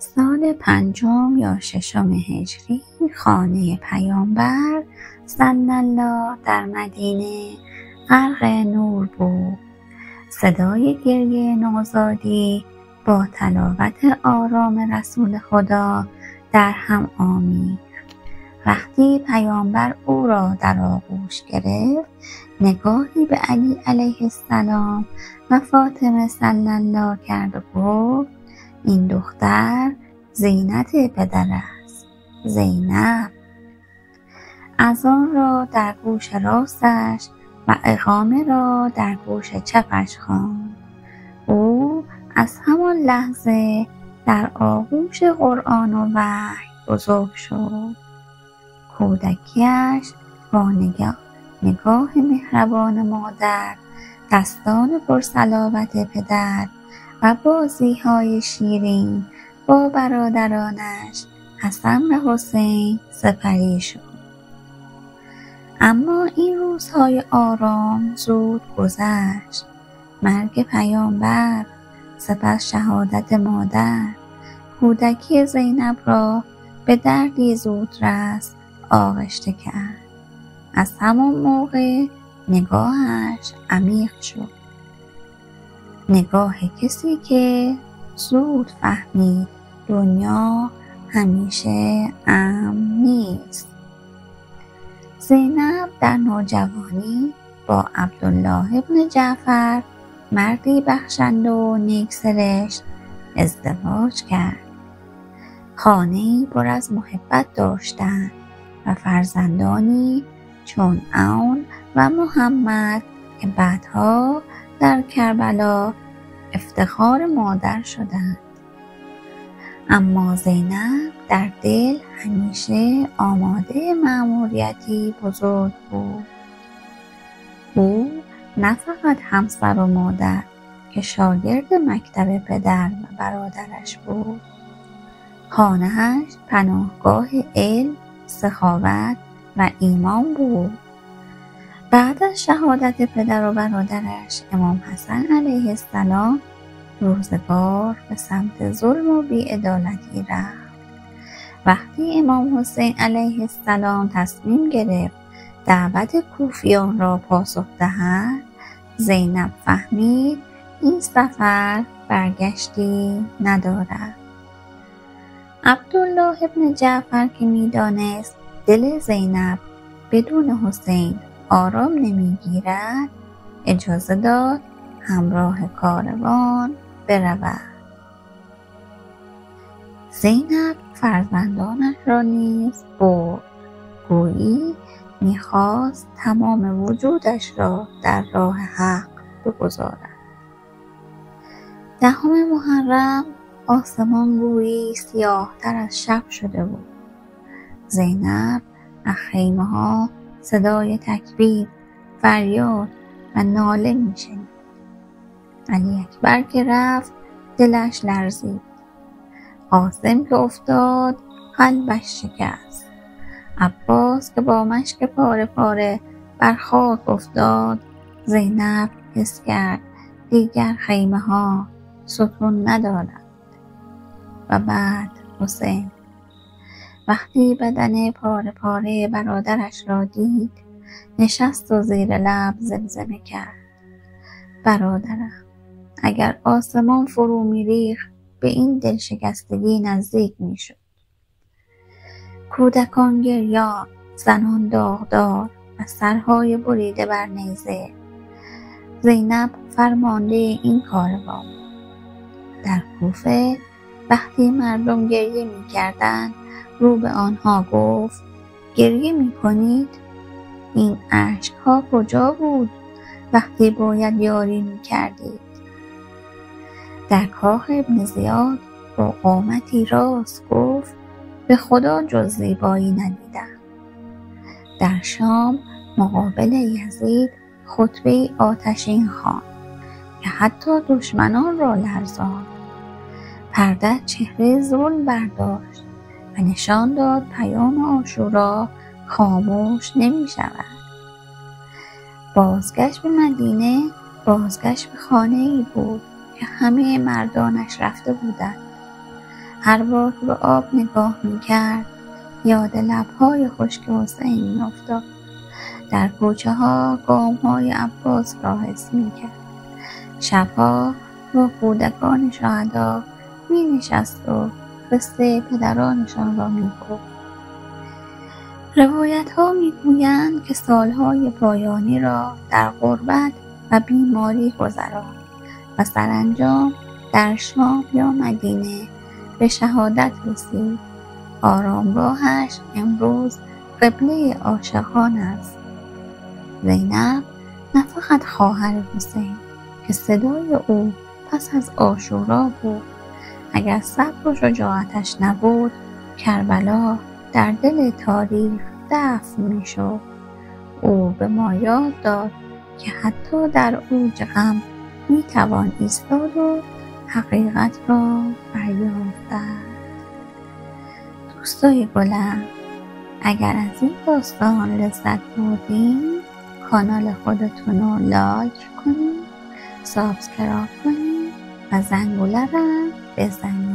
سال 5 یا 6 هجری خانه پیامبر صلی الله در مدینه غرق نور بود. صدای گریه نوزادی با تلاوت آرام رسول خدا در هم آمیخت. وقتی پیامبر او را در آغوش گرفت، نگاهی به علی علیه السلام و فاطمه صلی الله کرد و گفت: این دختر زینت پدر است. زینب. اذان را در گوش راستش و اقامه را در گوش چپش خواند. او از همان لحظه در آغوش قرآن و وحی بزرگ شد. کودکیش با نگاه مهربان مادر، دستان پرصلابت پدر و بازی‌های شیرین با برادرانش حسن و حسین سپری شد. اما این روزهای آرام زود گذشت. مرگ پیامبر، سپس شهادت مادر، کودکی زینب را به دردی زودرس آغشته کرد. از همان موقع نگاهش عمیق شد. نگاه کسی که زود فهمید دنیا همیشه امن نیست. زینب در نوجوانی با عبدالله بن جعفر، مردی بخشنده و نیکسرشت، ازدواج کرد. خانه‌ای پر از محبت داشتند و فرزندانی چون عون و محمد که بعدها در کربلا افتخار مادر شدند. اما زینب در دل همیشه آماده مأموریتی بزرگ بود. او نه فقط همسر و مادر که شاگرد مکتب پدر و برادرش بود. خانه‌اش پناهگاه علم، سخاوت و ایمان بود. بعد از شهادت پدر و برادرش امام حسن علیه السلام، روزگار به سمت ظلم و بی‌عدالتی رفت. وقتی امام حسین علیه السلام تصمیم گرفت دعوت کوفیان را پاسخ دهد، زینب فهمید این سفر برگشتی ندارد. عبدالله بن جعفر که می‌دانست دل زینب بدون حسین آرام نمیگیرد، اجازه داد همراه کاروان برود. زینب فرزندانش را نیز برد، گویی میخواست تمام وجودش را در راه حق بگذارد. 10 محرم آسمان گویی سیاه‌تر از شب شده بود. زینب از خیمه‌ها صدای تکبیر، فریاد و ناله میشنید. علی اکبر که رفت دلش لرزید. قاسم که افتاد قلبش شکست. عباس که با مشک پاره پاره بر خاک افتاد، زینب حس کرد دیگر خیمه ها ستون ندارد. و بعد حسین. وقتی بدن پاره پاره برادرش را دید، نشست و زیر لب زمزمه کرد: برادرم، اگر آسمان فرو می‌ریخت به این دلشکستگی نزدیک می‌شد. کودکان گریان، زنان داغدار و سرهای بریده بر نیزه. زینب فرمانده این کاروان. در کوفه وقتی مردم گریه می‌کردند، رو به آنها گفت: گریه می‌کنید؟ این اشک‌ها کجا بود وقتی باید یاری می‌کردید؟ در کاخ ابن زیاد با قامتی راست گفت: به خدا جز زیبایی ندیدم. در شام مقابل یزید خطبه آتشین خواند که حتی دشمنان را لرزاند. پرده چهره ظلم برداشت و نشان داد پیام عاشورا خاموش نمی شود. بازگشت به مدینه بازگشت به خانه‌ای بود که همه مردانش رفته بودند. هر بار که به آب نگاه میکرد یاد لبهای خشک حسین میافتاد. در کوچه ها گام های عباس را حس میکرد. شبها با کودکان شهدا می نشست و قصه پدرانشان را می گفت. روایت ها می گویند که سالهای پایانی را در غربت و بیماری گذراند و سرانجام در شام یا مدینه به شهادت رسید. آرامگاهش امروز قبله عاشقان است. زینب نه فقط خواهر حسین که صدای او پس از عاشورا بود. اگر صبر و شجاعتش نبود کربلا در دل تاریخ دفن میشد. او به ما یاد داد که حتی در اوج غم میتوان ایستاد و حقیقت را دریافت. دوستای گلم، اگر از این داستان لذت بردین کانال خودتون رو لایک کنین، سابسکرایب کنین و زنگوله رو بزنین.